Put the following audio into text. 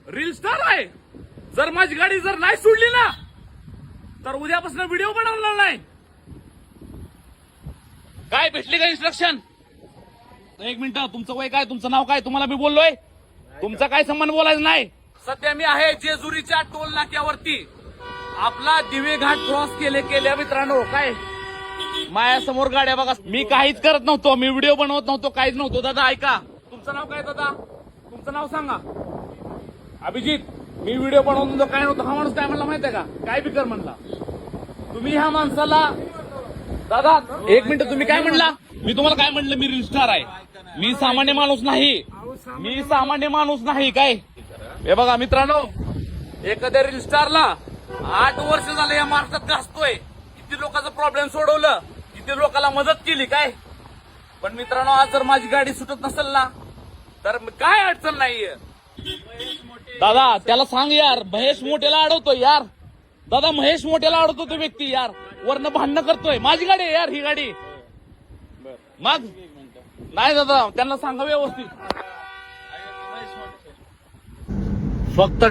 Reel star आहे. जर माझी गाडी जर नाही सोडली ना तर उद्यापासून व्हिडिओ बनवणार नाही. काय भेटली का इन्स्ट्रक्शन? एक मिनिट, तुमचं वय काय, तुमचं नाव काय? तुम्हाला मी बोललोय, तुमचा काय संबंध बोलायचं नाही. सध्या मी आहे जेजुरीच्या टोल नाक्यावरती. आपला दिवे घाट क्रॉस केल्या मित्रांनो. काय माझ्यासमोर गाड्या बघा. मी काहीच करत नव्हतो, मी व्हिडिओ बनवत नव्हतो, काहीच नव्हतो. दादा ऐका, तुमचं नाव काय? दादा तुमचं नाव सांगा. अभिजित. मी व्हिडिओ बनवत नव्हतो, काय नव्हतं. हा माणूस काय म्हणला माहितीये का? काय बी कर म्हणला. तुम्ही ह्या माणसाला, दादा एक मिनिट, तुम्ही काय म्हणला? मी तुम्हाला काय म्हणलं? मी रील स्टार आहे. मी सामान्य माणूस नाही, मी सामान्य माणूस नाही. काय हे बघा मित्रांनो, एखाद्या रील स्टारला 8 वर्ष झालं या महाराष्ट्रात घासतोय. किती लोकांचा प्रॉब्लेम सोडवलं, किती लोकांना मदत केली. काय पण मित्रांनो, आज जर माझी गाडी सुटत नसेल ना तर काय अडचण नाहीये. दादा त्याला सांग यार, महेश मोठ्याला अडवतोय यार. दादा महेश मोठ्याला अडवतो तो व्यक्ती यार, वरनं भांडणं करतोय. माझी गाडी आहे यार ही गाडी. मग नाही दादा, त्यांना सांगा व्यवस्थित. फक्त